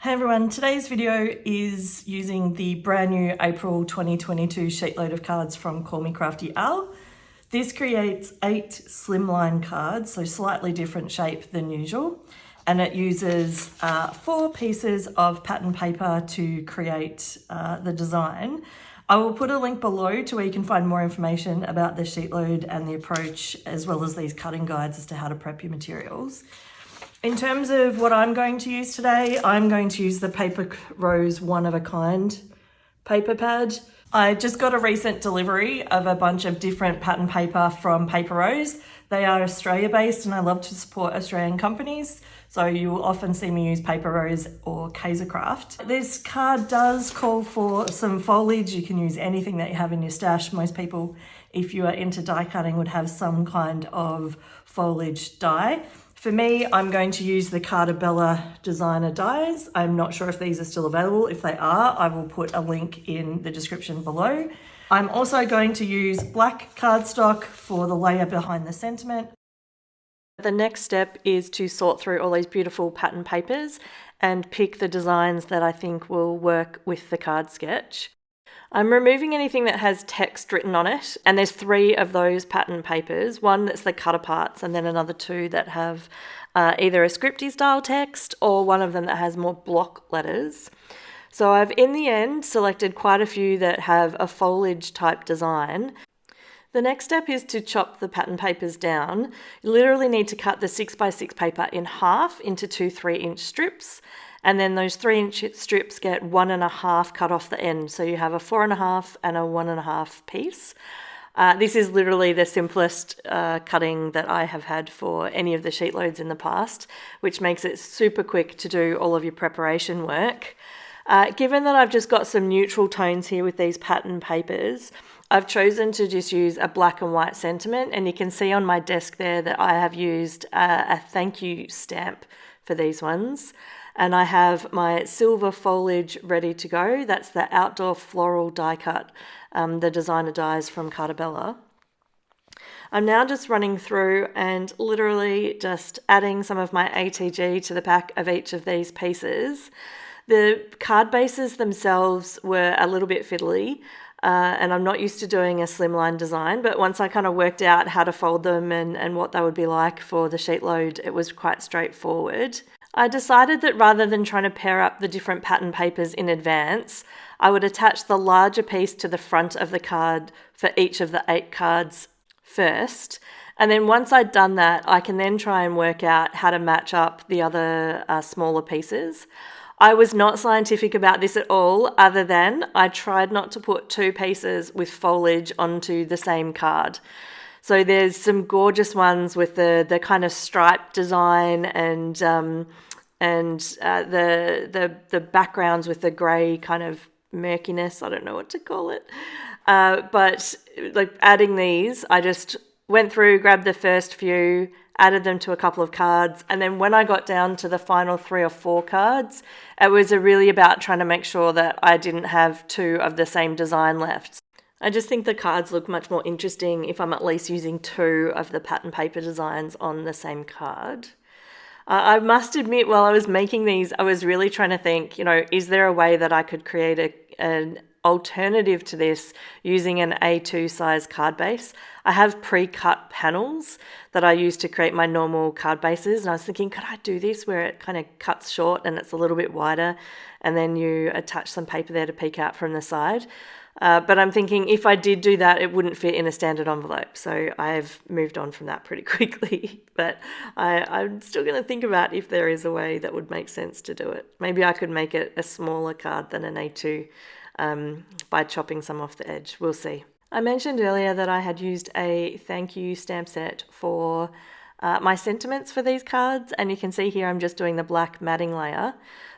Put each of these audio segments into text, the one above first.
Hey everyone, today's video is using the brand new April 2022 sheetload of cards from Call Me Crafty Al. This creates 8 slimline cards, so slightly different shape than usual, and it uses 4 pieces of pattern paper to create the design. I will put a link below to where you can find more information about the sheetload and the approach, as well as these cutting guides as to how to prep your materials. In terms of what I'm going to use today, I'm going to use the Paper Rose one of a kind paper pad. I just got a recent delivery of a bunch of different pattern paper from Paper Rose. They are Australia based and I love to support Australian companies. So you will often see me use Paper Rose or Kaisercraft. This card does call for some foliage. You can use anything that you have in your stash. Most people, if you are into die cutting, would have some kind of foliage die. For me, I'm going to use the Carta Bella designer dies. I'm not sure if these are still available. If they are, I will put a link in the description below. I'm also going to use black cardstock for the layer behind the sentiment. The next step is to sort through all these beautiful pattern papers and pick the designs that I think will work with the card sketch. I'm removing anything that has text written on it, and there's 3 of those pattern papers, one that's the cut aparts and then another 2 that have either a scripty style text or one of them that has more block letters. So I've in the end selected quite a few that have a foliage type design. The next step is to chop the pattern papers down. You literally need to cut the 6x6 paper in half into 2 3-inch strips. And then those 3-inch strips get 1.5 cut off the end. So you have a 4.5 and a 1.5 piece. This is literally the simplest cutting that I have had for any of the sheet loads in the past, which makes it super quick to do all of your preparation work. Given that I've just got some neutral tones here with these pattern papers, I've chosen to just use a black and white sentiment, and you can see on my desk there that I have used a thank you stamp for these ones. And I have my silver foliage ready to go. That's the outdoor floral die cut, the designer dies from Carta Bella. I'm now just running through and literally just adding some of my ATG to the back of each of these pieces. The card bases themselves were a little bit fiddly, and I'm not used to doing a slimline design, but once I kind of worked out how to fold them and what they would be like for the sheet load, it was quite straightforward. I decided that rather than trying to pair up the different pattern papers in advance, I would attach the larger piece to the front of the card for each of the 8 cards first. And then once I'd done that, I can then try and work out how to match up the other smaller pieces. I was not scientific about this at all, other than I tried not to put 2 pieces with foliage onto the same card. So there's some gorgeous ones with the kind of striped design and the backgrounds with the grey kind of murkiness. I don't know what to call it. But like adding these, I just went through, grabbed the first few, added them to a couple of cards, and then when I got down to the final 3 or 4 cards, it was really about trying to make sure that I didn't have 2 of the same design left. I just think the cards look much more interesting if I'm at least using 2 of the pattern paper designs on the same card. I must admit, while I was making these, I was really trying to think, is there a way that I could create an alternative to this using an A2 size card base? I have pre-cut panels that I use to create my normal card bases, and I was thinking, could I do this where it kind of cuts short and it's a little bit wider, and then you attach some paper there to peek out from the side? But I'm thinking if I did do that, it wouldn't fit in a standard envelope. So I've moved on from that pretty quickly. But I'm still going to think about if there is a way that would make sense to do it. Maybe I could make it a smaller card than an A2 by chopping some off the edge. We'll see. I mentioned earlier that I had used a thank you stamp set for my sentiments for these cards. And you can see here I'm just doing the black matting layer.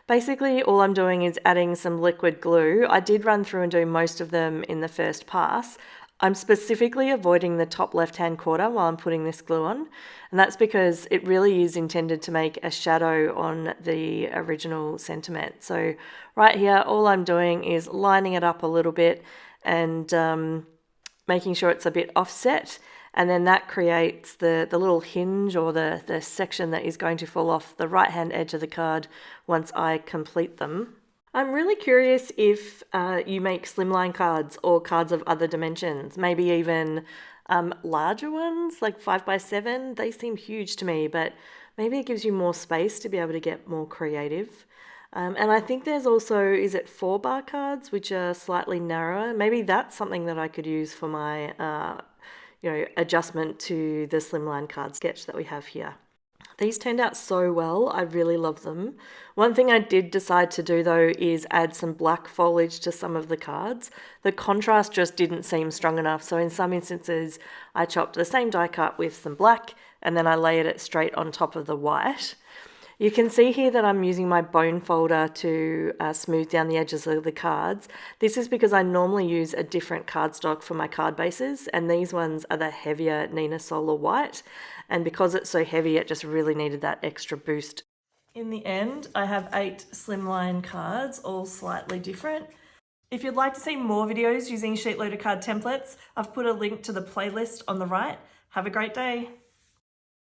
Basically, all I'm doing is adding some liquid glue. I did run through and do most of them in the first pass. I'm specifically avoiding the top left-hand corner while I'm putting this glue on, and that's because it really is intended to make a shadow on the original sentiment. So right here, all I'm doing is lining it up a little bit and making sure it's a bit offset, And then that creates the little hinge or the section that is going to fall off the right-hand edge of the card once I complete them. I'm really curious if you make slimline cards or cards of other dimensions, maybe even larger ones like 5x7. They seem huge to me, but maybe it gives you more space to be able to get more creative. And I think there's also, is it 4-bar cards, which are slightly narrower? Maybe that's something that I could use for my, adjustment to the slimline card sketch that we have here. These turned out so well. I really love them. One thing I did decide to do though is add some black foliage to some of the cards. The contrast just didn't seem strong enough. So in some instances, I chopped the same die cut with some black and then I layered it straight on top of the white. You can see here that I'm using my bone folder to smooth down the edges of the cards. This is because I normally use a different cardstock for my card bases, and these ones are the heavier Nina Solar White. And because it's so heavy, it just really needed that extra boost. In the end, I have 8 slimline cards, all slightly different. If you'd like to see more videos using Sheetloader card templates, I've put a link to the playlist on the right. Have a great day.